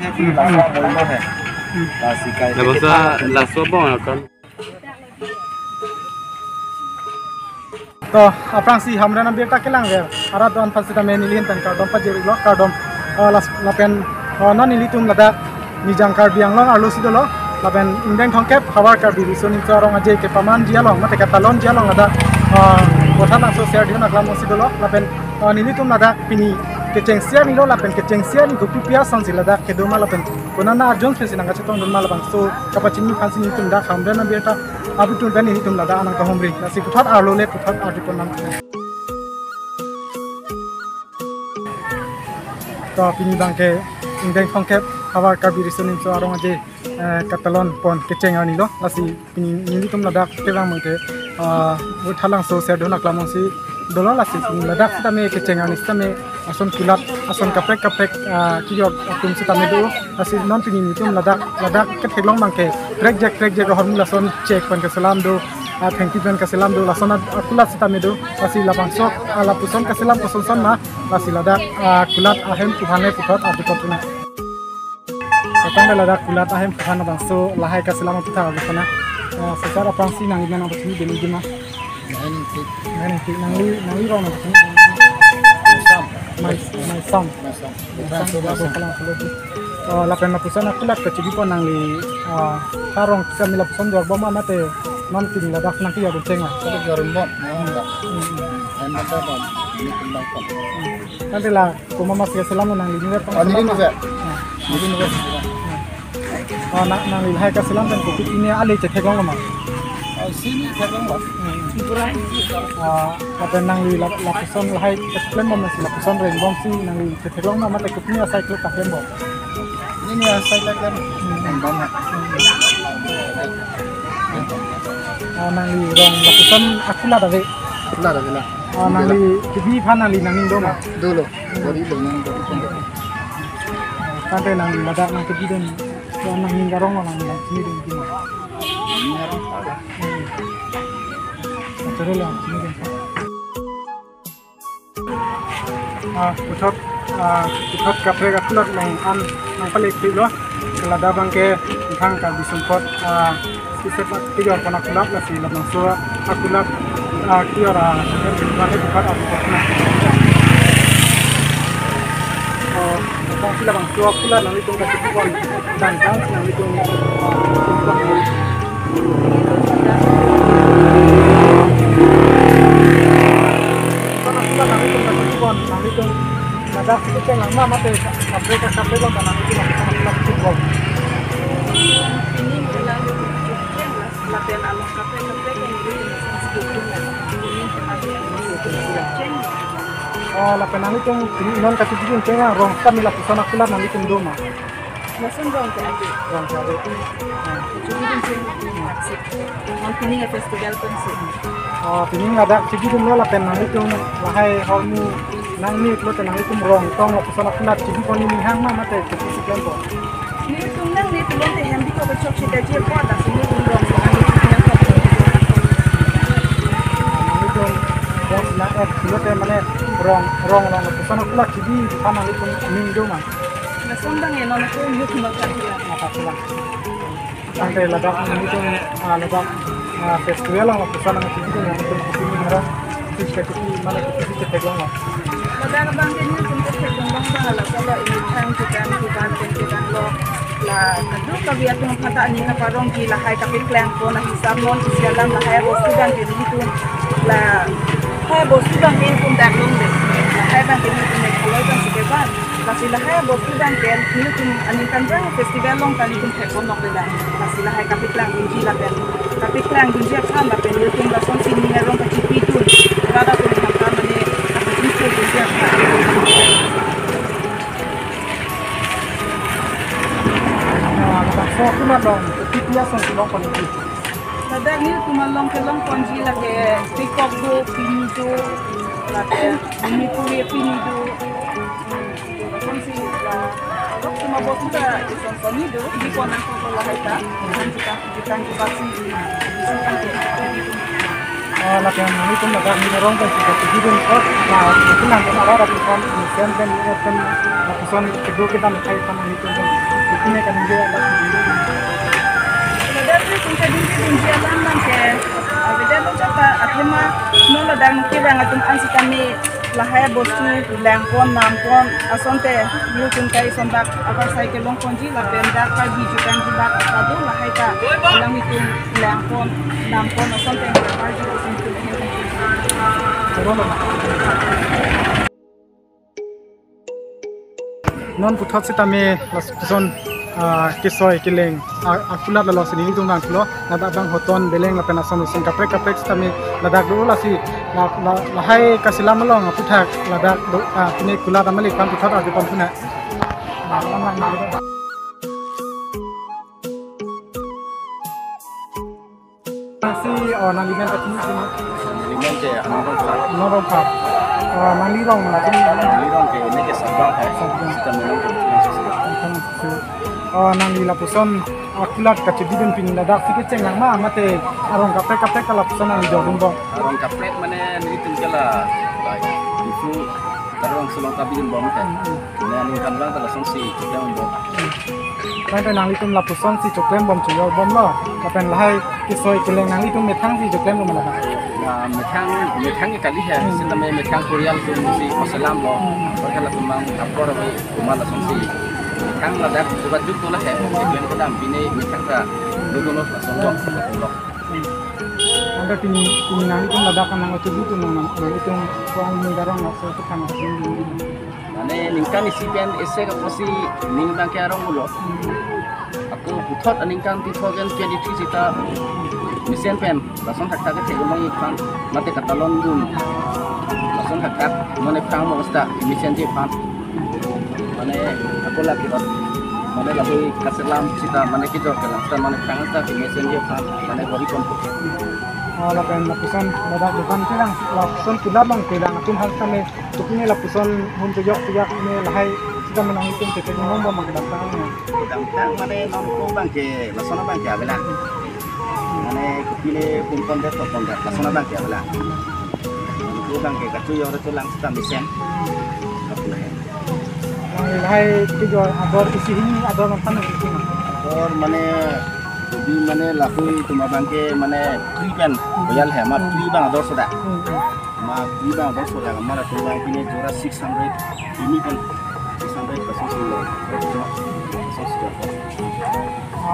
La cosa la sopa kan. तो अपना सी हमरा ना बेटा के लांगे आरा दोन फासी ता मैं निलियन तन कार्डम पा जेरी लो कार्डम लापेन ना निली तुम लदा निजांग कार्ड बियांग लो आलू सिदो लो लापेन इंडेंग थंके हवार कार्ड बिरी सो निचा रंग अजे के पामान जिया लो मते का तालोन जिया लो लदा कोठा ना सो शेयर दियो ना क्लाम सिदो लो लापेन निली तुम लदा पिनी के चेंगसिया नि लो लापेन के चेंगसिया नि गुपि पिया संसि लदा के दो मालापेन कोना ना अर्जुन फेसि नंगा चतों दन मालाबां सो कपाचिनी फांसी नि तुम दा खामदे ना बेटा अभी तुम बनी तुम लदा अनंग का होमरी नसी पुथात आलो ले पुथात आर्टिकल नाम तो पिनी बांके इंडेंग थंके हवार कार्ड बिरी सो निचा रंग अजे कतालोन पन के चेंगानी लो नसी पिनी निली तुम लदा के राम मते वो थालां सो शेयर दोना क्लामसी दोला लासी लदा तमे के चेंगानी तमे ason kulat ason kaprek kiyo tum si tame do asi non pini tum lada ke theglong mangke trek jak hormu lason check pan ke salam do thank you pan ke salam do lasona kulat si tame do asi labang sok ala puson ke salam puson son ma asi lada kulat ahem tuhane puthot adikot tuna patang lada kulat ahem tuhana bang so lahai ke salam putha abusana secara pangsi nang ina nang putni deni dima nang rong nang my son lapen lapusan aku lat kecibi pon nang li karong bisa milapusan jor bom mate non ting ladak nang kiya benceng lah kalau jarum bom nanti lah kuma mas ya selamu nang li nyer nang li hai ka selam dan kopi ini ali cetek long ma sini cetek long lapen nang li lapusan lahai explain bom nasi lapusan rain bom si nang li cetek long ma mate kopi ni asai klub kafen bom ini asai kafen bom nang li rong lapusan aku lah dah nang li kibi pan nang li nang indo ma dulu dari lo nang sampai nang ladak nang kibi dan nang ngarong nang sini dan gimana ngarong pada terus lah sini dan putot kaprek aku lah nang paling kilo kelada bangke thang ka disumpot sisep tiga kana kulap lah si labang so aku lah kiora yang bukan aku pernah sila bang suap pula nang itong kasipon dan dance nang itong sila nang itong kasipon nang itong nadak kita lang mate Afrika kape lang nang itong kasipon ini mula laten along kape yang lapen nang itong non kasipon cenga rong kami lapusan akulat nang itong doma nasan rong kami rong kami cibirin sih non pining festival pensi pining ada cibirin lo lapen nang itong lahai hormu nang ni lo nang itong rong tong lapusan akulat cibirin ini hang ma mate festival po ni itong nang ni tulong te handi ko bachok si daje po ta sini itong rong nang itong na kilo te mane rong lapusan akulat cibi panang itong minggu ma nasondang ya non ko yuk makanya apa sila sampai ladak itong ladak festival lang lapusan ng cibi ng itong cibi mara sikati mana kita teglong ma ladak bang din yung teglong bang bahala kalau ini time kita lo la kadu kabi atong kataan ni na parong gila hay kapiklang ko na hisab non sialam la hay bostudan din dito la hay bostudan din kung daglong din hay bang din kung may kulay bang sigaban kasi la hay bostudan din kung aning kandrang festival long kali kung tekon nok din kasi la hay kapiklang din gila din kapiklang din siya kan la pen yung lason sini ngarong kachipitun rada ko ng kama ni kapitun din siya so aku madong tipia son silong paniti kada ni tumalong kelong konji la ke pikok do pinido la ke ni puri pinido konsi la rok tumabot da son pinido di ko na ko la haita kita basi la ke ni tum naga ni rong ka kita tidun ko la itu nang na ra ra kan sen ben kan la son kedua kita kai pan ni tum kan dia lah. Dari kita di jalan ke, beda tu cakap akhirnya nol dan kita ngatum ansi kami lahir bostu lengkon nampon asonte yu kuntai sondak apa saya ke long konji la benda ka di jukan kita kado lahir ka lang itu lengkon nampon asonte ka di sentu non puthot si tame las puson kisoi kileng akulat la losini tung nang lo nada bang hoton beleng la pena son kaprek kaprek tame ladak do la si la hai kasilam lo ngaputhak ladak do kini kulat amali kan puthot adu kan puna si nang limen patini sini Limen je anong ka. norong pa nang lirong la sini Lirong ke ini ke sabang hai. Kita menang nang lila puson akulat kacibidun pinin ladak sikit cengang ma mate arong kaprek kaprek kala puson nang jodung bong Arong kapret mana ni tingkala. Itu tarong selong kabin bom kan. Ini aning kan bang telah songsi kita bom. Nang nang litum la puson si choklem bom chuyor bom lo kapen lahai kisoi kileng nang litum metang si choklem bom la Metang kali ya. Kita metang Korea tu si Masalam lo. Kalau tumang apor apa rumah la songsi. Kang ladak buat juga lah ya. Eklen ko dam bini metang ka dulu lo songdong lo. Anda pini nang litum ladak nang otubu tu nang litum kuang menggarong ngaso tu kan Mane ningkan isi pen ese ka posi ning bang ke arong lo. Aku puthot aningkan 2023 sita misen pen langsung tak tak ke gomong ikan mate katalon dun langsung tak tak mane pang mo sta misen je pan mane aku lagi bot mane lagi kaselam sita mane ki jor kala sta mane pang sta misen je pan mane bori kon lapen lapuson ladak dukan kirang lapuson kilabang kilang atum hal kami tukini lapuson hun tujok ini lahai kita menang litum tete ngomong bom magdang tang mane non ko bang ke lasona bang ke abela mane kupile kumpon de to tonda lasona bang ke abela ko bang ke kacu yo to lang sta misen apula lahai tijo ador isi ini ador nonton isi और माने di mana lakui tuma bangke mana triban bayal hai mar triban ador soda ma triban ador soda mara tuma kini jora 600 ini kan 600 pasang silo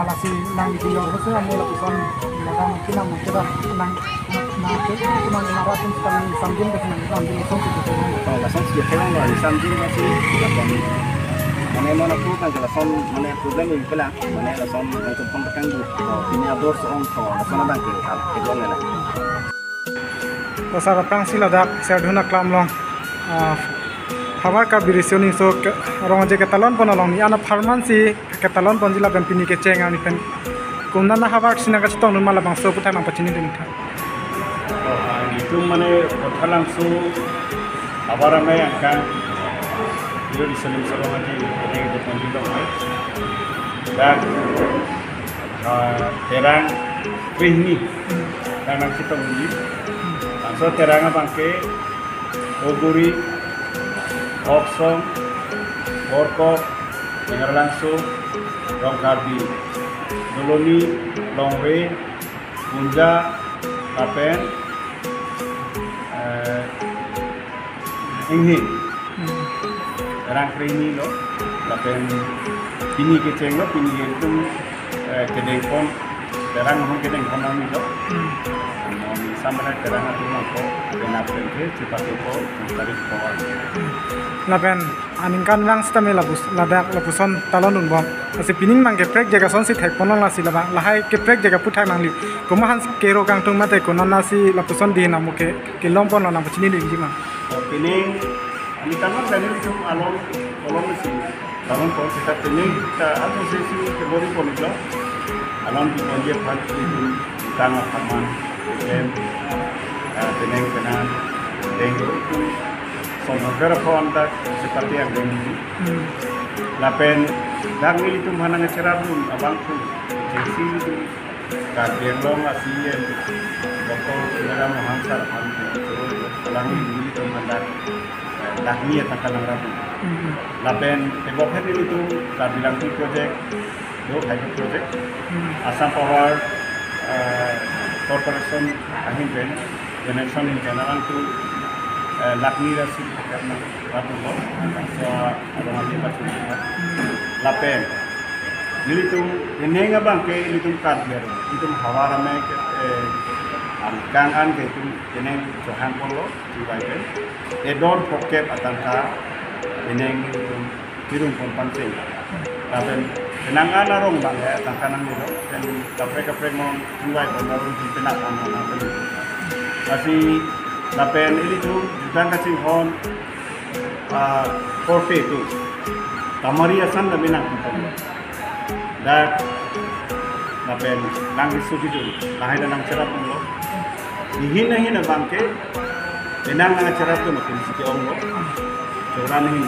lasi nang di yo so ame lapuson nang kita kita nang cuma naratin sambil ke nang di langsung kita kalau langsung sih hewan lo sambil masih mana mana tu kan kalau son mana problem ini pula mana kalau son untuk pembekan tu ini ador seorang tu langsung ada ke kedua ni lah. Pasal perang sila dak saya duna klam long Hamar ka birisoni so orang je ketalon ponolong ni ana farmansi ketalon ponjila ben pini ke ceng ani pen kumna na habar sina ka chitong mala bang so putai mang pachini din tha itu mana pothalang su abarame angkan itu diselim seorang lagi yang itu ponjila dan terang krihni dan nang chitong ni so teranga bangke oguri Oksong, Borkok, dengar langsung, Rongkarbi, Doloni, Longre, Punja, Kapen, Inghi, Terang Krini lo, Kapen, Pini Keceng lo, Pini Gentung, Kedengkon, Terang Hong Kedengkon nami lo, Sampai terang itu mampu, benar benar cepat itu tarik bawah. lapen aningkan lang stame labus ladak lapuson talonun bom ase pining mang geprek jaga son si thek ponon la si laba lahai geprek jaga puthai mangli kumahan kero kang tung mate konon na si lapuson di namuke ke lompon na pachini de jima Pining ani tangan dan itu alon kolom si tangan ko kita pining kita atau sesi ke body polio alon di ponje pat itu tangan taman dan pining kanan dengo itu Sonogara Fonda seperti yang ini, lapen dangi itu mana ngecerabun abangku, jadi itu kajian long asien, botol negara menghansar hantu itu, pelangi itu mandar lahmi atang kanang rabu. Lapen tebok ini itu bilang di project, hybrid project, Assam Power Corporation ahin pen generation in general tu lahmi rasi karena rabu lo, so ada lagi macam itu. Lapen nilitum nenga bangke nilitum karbiar nilitum hawa ramai kang an ke itu neneng johan polo dibaik edor pocket atangka neneng nilitum kirung kompansen tapi tenang an arong bang ya atangka nang nilo dan kapre mau dibaik baru ditenak anak itu masih tapi nilitum jutang kasih hon forte itu tamari asan lebih nak dan napen langis suci dulu, lahir dan cerap dulu. Hina bangke, tenang nang cerap tu makin sikit orang lo, coran ini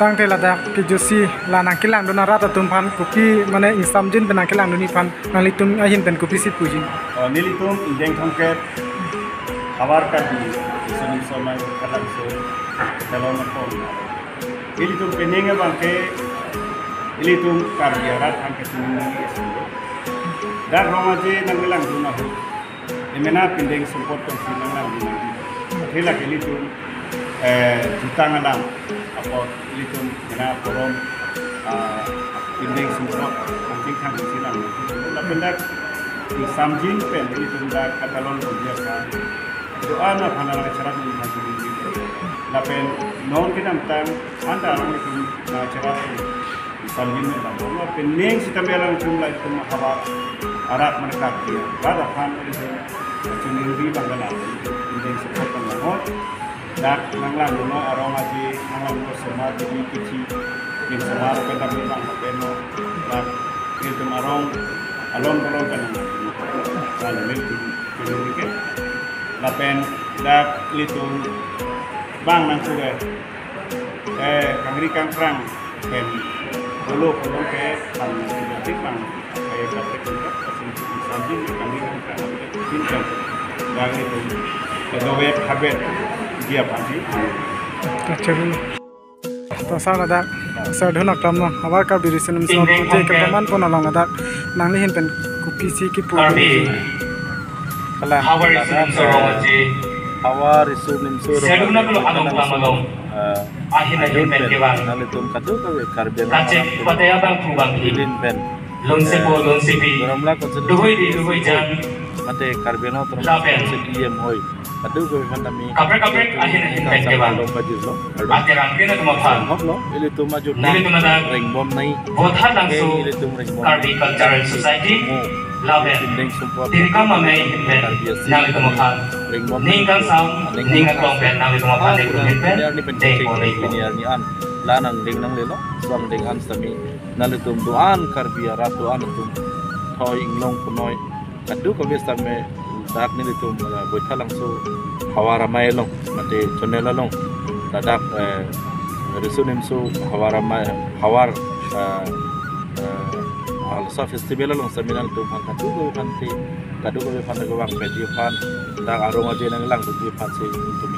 tang te lada ke josi la nang kilang dona rata tumpan kupi mana insam jin benang kilang doni pan nalitum ahin pen kupi sit pujin. Nilitum indeng thongket, awar kadi, seni somai kalang so, calon pon. Ilitum peninga bangke ilitum karbiarat angke sunungi esundo dar romaje nangilang dunahu emena pindeng support konsi nangilang dunahu hela ilitum jutangalam apa ilitum mena forum pindeng support angking kang silang lapendak samjin pen ilitum da katalon biasa doa na panala cara ni majuri lapen non kita tentang anda orang itu cara sambil menambah pening si tampilan jumlah itu mahawat arak mereka dia pada pan itu cumiri banggalan ini seperti pengamot dan nanglang dulu orang aji nanglang bersama jadi kecil di semua pendam memang peno dan itu marong alon kan kalau itu cumiri ke lapen dak itu bang nang suwe kangri kangkrang pen dulu kalau ke pan jadi bang kayak kata kita sambil kangri kangkrang pinjam dan itu kedua habit dia pasti Tercebur. Tasar ada sedang nak tamna awal kau diri senum semua je kebaman pun alang ada nang lihin pen kupi si kipu. Kalah. Awar isu nimsur. Seduna kalau along pamalong. Ahin ahin pen kewang. Nalitum kadu kawe karben. Kacek pataya bang kubang Ilin pen. Lon sepo lon sepi. Ramla konsen. Duhoi jang. Mate karbeno terus. Lapen. Sediem hoi. Kadu kawe mandami. Kaprek ahin pen kewang. Bajir lo. Ate rangkina tumaphan. Hop lo. Ilitum maju. Nilitum na ring bom nai. Bodhan langso. Ilitum ring bom. Karbi Cultural Society. Lapen. Tirika mamay pen. Nalitum maphan. Ningkang sang. Ningkang kong pen. Nalitum maphan. Nalitum pen. Deko. Ni an. Lanang ding nang lelo. Suang ding an sami. Nalitum tuan karbia ratu an tum. Thoi inglong punoi. Kadu kawe same. Dak ni litum boitha langso hawara mai long mate chonela long dadak resunim so hawara mai hawar alsa festival long seminar tu pan kadu ko pan ko bang pedi pan dak aroma je nang lang tu pan se tum